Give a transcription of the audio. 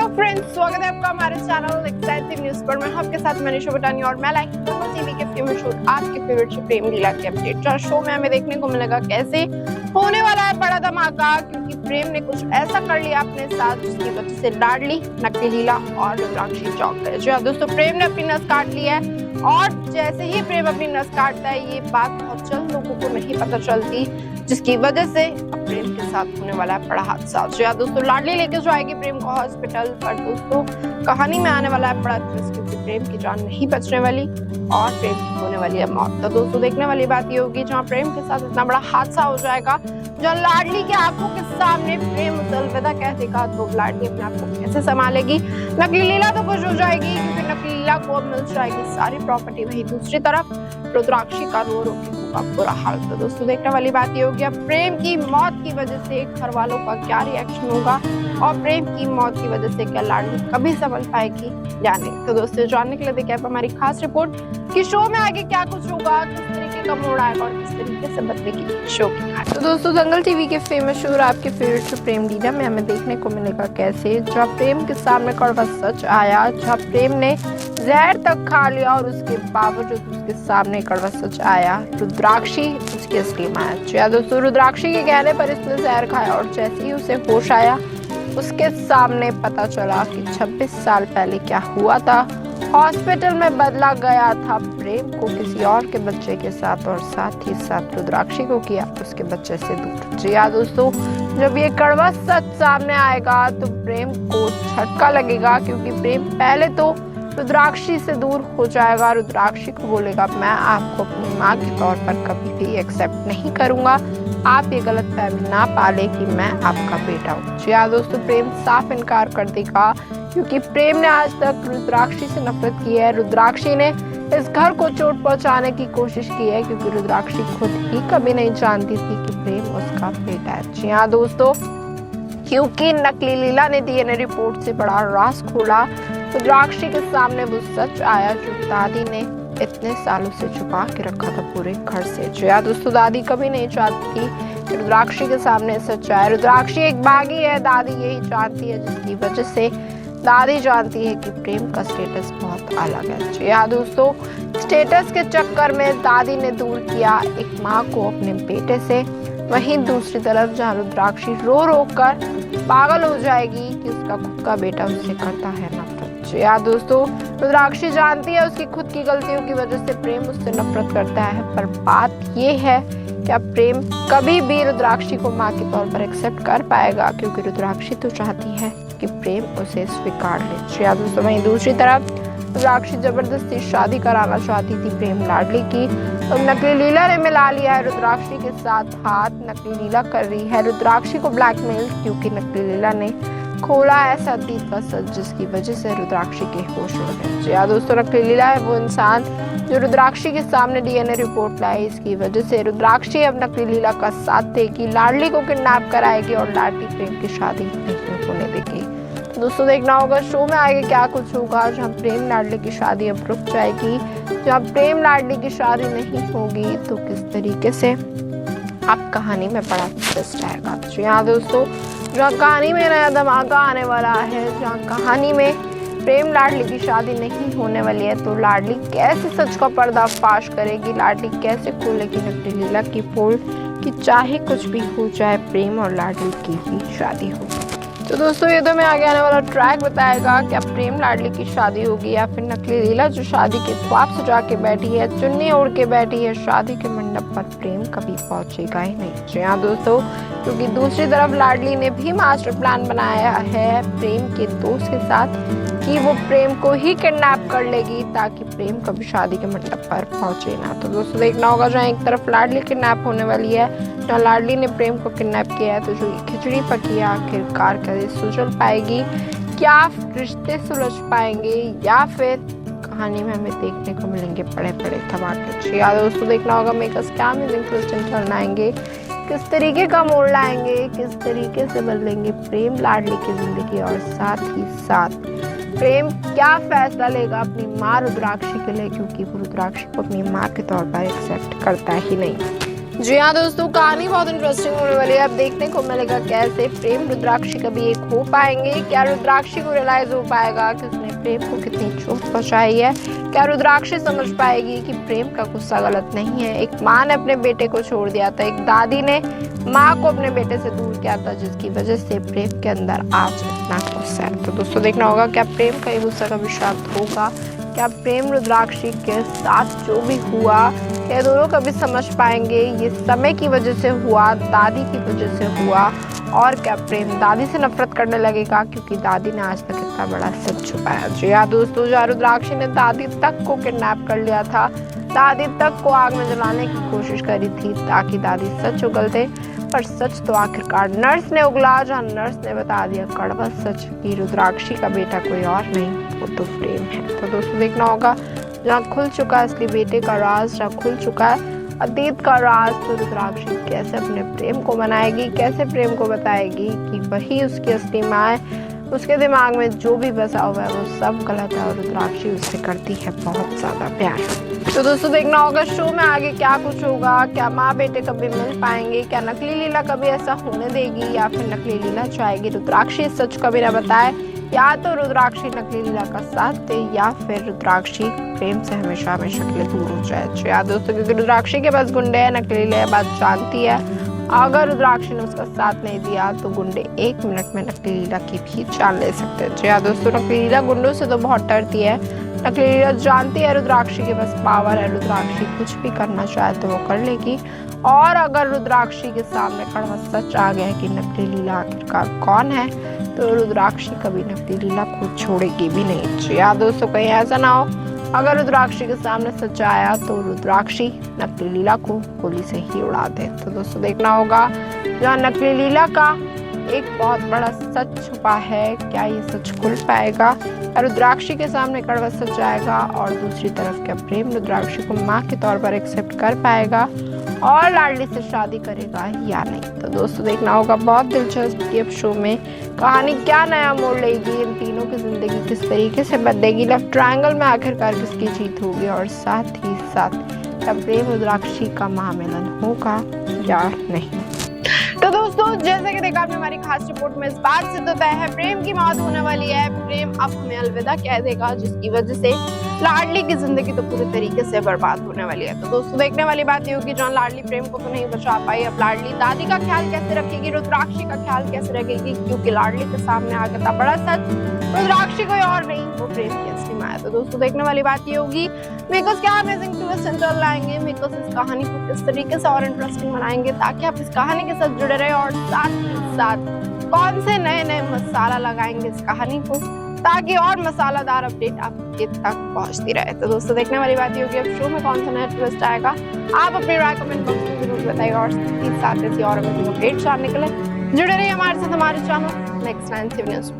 Hello friends, स्वागत है आपका हमारे चैनल एक्साइटिंग न्यूज पर। मैं आपके साथ मनीषा बटानी और मैं लाइक दंगल टीवी के फेमस शो आज के फेवरेट शो प्रेम लीला के अपडेट। शो में हमें देखने को मिलेगा कैसे होने वाला है बड़ा धमाका, क्योंकि प्रेम ने कुछ ऐसा कर लिया अपने साथ जिसकी वजह से लाडली, नकली लीला और रुद्राक्षी चौंक गए। जी हाँ दोस्तों, प्रेम ने अपनी नस काट ली है और जैसे ही प्रेम अपनी नस काटता है, ये बात बहुत चंद लोगों को नहीं पता चलती, जिसकी वजह से अब प्रेम के साथ होने वाला है बड़ा हादसा। जी हाँ दोस्तों, लाडली लेकर जाएगी प्रेम को हॉस्पिटल पर। दोस्तों कहानी में आने वाला है बड़ा ट्विस्ट, क्योंकि प्रेम की जान नहीं बचने वाली और प्रेम की होने वाली है मौत। तो दोस्तों देखने वाली बात ये होगी जहाँ प्रेम के साथ इतना बड़ा हादसा हो जाएगा, जहाँ लाडली की आंखों के सामने प्रेम उसे अलविदा कह देगा, तो लाडली अपने आप को कैसे संभालेगी। नकली लीला तो खुश हो जाएगी क्योंकि नकली लीला को अब मिल जाएगी सारी प्रॉपर्टी। वहीं दूसरी तरफ रुद्राक्षी का रो रो के होगा बुरा हाल। तो दोस्तों देखने वाली बात ये होगी अब प्रेम की मौत की वजह से घर वालों का क्या रिएक्शन होगा और प्रेम की मौत की वजह से क्या लाडली कभी संभल पाएगी या नहीं। तो दोस्तों जानने के लिए देखिए आप हमारी खास रिपोर्ट कि शो में आगे क्या कुछ होगा, किस तरीके का मोड़ आएगा और किस तरीके से बदलेगी शो की कहानी। तो दोस्तों दंगल टीवी के फेमस शो और आपके फेवरेट शो प्रेम लीला में हमें देखने को मिलेगा कैसे जहाँ प्रेम के सामने कड़वा सच आया, जहाँ प्रेम ने जहर तक खा लिया और उसके बावजूद उसके सामने कड़वा सच आया। रुद्राक्षी उसकी असली मां है। दोस्तों रुद्राक्षी के कहने पर इसने जहर खाया और जैसे ही उसे होश आया, उसके सामने पता चला कि 26 साल पहले क्या हुआ था। हॉस्पिटल में बदला गया था प्रेम को किसी और के बच्चे के साथ और साथ ही साथ रुद्राक्षी को किया उसके बच्चे से दूर। जी हाँ दोस्तों, जब ये कड़वा सच सामने आएगा तो प्रेम को झटका लगेगा, क्योंकि प्रेम पहले तो रुद्राक्षी से दूर हो जाएगा। रुद्राक्षी को बोलेगा मैं आपको अपनी माँ के तौर पर कभी भी एक्सेप्ट नहीं करूंगा, आप ये गलत फहमी ना पाले कि मैं आपका बेटा हूँ। जी हाँ दोस्तों, प्रेम साफ इनकार कर देगा, क्योंकि प्रेम ने आज तक रुद्राक्षी से नफरत की है। रुद्राक्षी ने इस घर को चोट पहुंचाने की कोशिश की है, क्योंकि रुद्राक्षी खुद ही कभी नहीं जानती थी कि प्रेम उसका बेटा है। जी हाँ दोस्तों, क्योंकि नकली लीला ने डीएनए रिपोर्ट से बड़ा राज खोला, रुद्राक्षी के सामने वो सच आया जो दादी ने इतने सालों से छुपा के रखा था पूरे घर से। जी हाँ दोस्तों, दादी कभी नहीं चाहती थी कि रुद्राक्षी के सामने सच आए। रुद्राक्षी एक बागी है, दादी यही जानती है, जिसकी वजह से दादी जानती है कि प्रेम का स्टेटस बहुत अलग है। जी हाँ दोस्तों, स्टेटस के चक्कर में दादी ने दूर किया एक माँ को अपने बेटे से। वहीं दूसरी तरफ जहाँ रुद्राक्षी रो रो कर पागल हो जाएगी कि उसका खुद का बेटा उससे करता है नफरत। जी हाँ दोस्तों, रुद्राक्षी जानती है उसकी खुद की गलतियों की वजह से प्रेम उससे नफरत करता है, पर बात ये है क्या प्रेम कभी भी रुद्राक्षी को माँ के तौर पर एक्सेप्ट कर पाएगा, क्योंकि रुद्राक्षी तो चाहती है कि प्रेम उसे स्वीकार ले। जी हाँ दोस्तों, वहीं दूसरी तरफ रुद्राक्षी जबरदस्ती शादी कराना चाहती थी प्रेम लाडली की, तो नकली लीला ने मिला लिया है रुद्राक्षी के साथ हाथ। नकली लीला कर रही है रुद्राक्षी को ब्लैकमेल, क्योंकि नकली लीला ने खोला ऐसा अतीत का सच जिसकी वजह से रुद्राक्षी के होश उड़ गए। जी हाँ दोस्तों, नकली लीला है वो इंसान जो रुद्राक्षी के सामने डीएनए रिपोर्ट लाई। इसकी वजह से रुद्राक्षी अब नकली लीला का साथ देगी, लाडली को किडनैप कराएगी और लाडली प्रेम की शादी नहीं होने देगी। दोस्तों देखना होगा शो में आगे क्या कुछ होगा, जहाँ प्रेम लाडली की शादी अब रुक जाएगी, जहाँ प्रेम लाडली की शादी नहीं होगी तो किस तरीके से अब कहानी में बड़ा ट्विस्ट आएगा। जी हाँ दोस्तों, जहाँ कहानी में नया धमाका आने वाला है, जहाँ कहानी में प्रेम लाडली की शादी नहीं होने वाली है, तो लाडली कैसे सच का पर्दाफाश करेगी, लाडली कैसे खोलेगी नकली लीला की पोल कि चाहे कुछ भी हो जाए प्रेम और लाडली की ही शादी होगी। तो दोस्तों ये तो मैं आगे आने वाला ट्रैक बताएगा क्या प्रेम लाडली की शादी होगी या फिर नकली लीला जो शादी के ख्वाब सजा के बैठी है, चुन्नी ओढ़ के बैठी है शादी के मंडप पर, प्रेम कभी पहुंचेगा ही नहीं। जी हाँ दोस्तों, क्योंकि दूसरी तरफ लाडली ने भी मास्टर प्लान बनाया है प्रेम के दोस्त के साथ कि वो प्रेम को ही किडनैप कर लेगी ताकि प्रेम कभी शादी के मंडप पर पहुंचे ना। तो दोस्तों देखना होगा जहाँ एक तरफ लाडली किडनैप होने वाली है, जहाँ लाडली ने प्रेम को किडनैप किया है, तो जो खिचड़ी पकी है आखिरकार कभी सुलझ पाएगी, क्या रिश्ते सुलझ पाएंगे या फिर कहानी में हमें देखने को मिलेंगे बड़े बड़े धमाके। जी हाँ दोस्तों, देखना होगा मेकर्स क्या इंटरेस्टिंग टर्न आएंगे, किस तरीके का मोड़ लाएंगे, किस तरीके से बदलेंगे प्रेम लाडली की जिंदगी और साथ ही साथ प्रेम क्या फैसला लेगा अपनी माँ रुद्राक्षी के लिए, क्योंकि वो रुद्राक्षी को अपनी माँ के तौर पर एक्सेप्ट करता ही नहीं। जी हाँ दोस्तों, कहानी बहुत इंटरेस्टिंग होने वाली है। अब देखने को मिलेगा कैसे प्रेम रुद्राक्षी कभी एक हो पाएंगे? क्या रुद्राक्षी को रियलाइज हो पाएगा कि उसने प्रेम को कितनी चोट पहुंचाई है? क्या रुद्राक्षी समझ पाएगी कि प्रेम का गुस्सा गलत नहीं है? एक माँ ने अपने बेटे को छोड़ दिया था, एक दादी ने माँ को अपने बेटे से दूर किया था, जिसकी वजह से प्रेम के अंदर आज इतना गुस्सा है। तो दोस्तों देखना होगा क्या प्रेम का ये गुस्सा कभी शांत होगा? क्या प्रेम रुद्राक्षी के साथ जो भी हुआ क्या दोनों कभी समझ पाएंगे? ये समय की वजह से हुआ, दादी की वजह से हुआ। और क्या प्रेम दादी से नफरत करने लगेगा क्योंकि दादी ने आज तक इतना बड़ा सच छुपाया? जी हाँ दोस्तों, जहाँ रुद्राक्षी ने दादी तक को किडनैप कर लिया था, दादी तक को आग में जलाने की कोशिश करी थी ताकि दादी सच उगल दे, पर सच तो आखिरकार नर्स ने उगला, जहाँ नर्स ने बता दिया कड़वा सच कि रुद्राक्षी का बेटा कोई और नहीं, वो तो प्रेम है। तो दोस्तों देखना होगा जहाँ खुल चुका है असली बेटे का राज, जहाँ खुल चुका है अतीत का राज, तो रुद्राक्षी कैसे अपने प्रेम को मनाएगी, कैसे प्रेम को बताएगी कि वही उसकी असली माँ है। उसके दिमाग में जो भी बसा हुआ है वो सब गलत है और रुद्राक्षी उससे करती है बहुत ज्यादा प्यार। तो दोस्तों देखना होगा शो में आगे क्या कुछ होगा। क्या माँ बेटे कभी मिल पाएंगे? क्या नकली लीला कभी ऐसा होने देगी या फिर नकली लीला चाहेगी रुद्राक्षी सच कभी ना बताए? या तो रुद्राक्षी नकली लीला का साथ दे या फिर रुद्राक्षी प्रेम से हमेशा हमेशा के लिए दूर हो जाए। तो याद दोस्तों, क्योंकि रुद्राक्षी के पास गुंडे है, नकली लीला बात जानती है। अगर रुद्राक्षी ने उसका साथ नहीं दिया तो गुंडे 1 मिनट में नकली लीला की भी जान ले सकते हैं। तो याद दोस्तों, नकली लीला गुंडों से तो बहुत डरती है। नकली लीला जानती है रुद्राक्षी के पास पावर है, रुद्राक्षी कुछ भी करना चाहे तो वो कर लेगी। और अगर रुद्राक्षी के सामने कड़वा सच आ गया कि नकली लीला आखिरकार कौन है, तो रुद्राक्षी कभी नकली लीला को छोड़ेगी भी नहीं। तो याद दोस्तों, कहीं ऐसा ना हो अगर रुद्राक्षी के सामने सच आया तो रुद्राक्षी नकली लीला को गोली से ही उड़ा दे। तो दोस्तों देखना होगा जहाँ नकली लीला का एक बहुत बड़ा सच छुपा है, क्या ये सच खुल पाएगा? रुद्राक्षी के सामने कड़वा सच आएगा और दूसरी तरफ क्या प्रेम रुद्राक्षी को माँ के तौर पर एक्सेप्ट कर पाएगा और लाडली से शादी करेगा या नहीं? तो दोस्तों देखना होगा, बहुत दिलचस्प ये शो में कहानी क्या नया मोड़ लेगी, इन तीनों की जिंदगी किस तरीके से बदलेगी, लव ट्रायंगल में आखिरकार किसकी जीत होगी और साथ ही साथ क्या प्रेम रुद्राक्षी का महामिलन होगा या नहीं? तो दोस्तों जैसे कि देखा आपने हमारी खास रिपोर्ट में, इस बात से तो तय है प्रेम की मौत होने वाली है। प्रेम अब हमें अलविदा कह देगा, जिसकी वजह से लाडली की जिंदगी तो पूरी तरीके से बर्बाद होने वाली है। तो दोस्तों देखने वाली बात ये होगी, जहाँ लाडली प्रेम को तो नहीं बचा पाई, अब लाडली दादी का ख्याल कैसे रखेगी, रुद्राक्षी का ख्याल कैसे रखेगी, क्योंकि लाडली के सामने आ गया था बड़ा सच, रुद्राक्षी कोई और नहीं, वो प्रेम की असली माँ है। तो दोस्तों देखने वाली बात ये होगी मेकर्स क्या अमेजिंग ट्विस्ट एंड लाएंगे, मेकर्स इस कहानी को किस तरीके से और इंटरेस्टिंग बनाएंगे ताकि आप इस कहानी के साथ जुड़े रहे, और साथ ही साथ कौन से नए नए मसाला लगाएंगे इस कहानी को ताकि और मसालादार अपडेट आपके तक पहुंचती रहे। तो दोस्तों देखने वाली बात ये होगी अब शो में कौन सा नया ट्विस्ट आएगा, आप अपनी राय कमेंट बॉक्स में जरूर बताइए और साथ ऐसी और अपडेट जानने के लिए जुड़े रहिए हमारे साथ, हमारे चैनल नेक्स्ट 9 न्यूज़।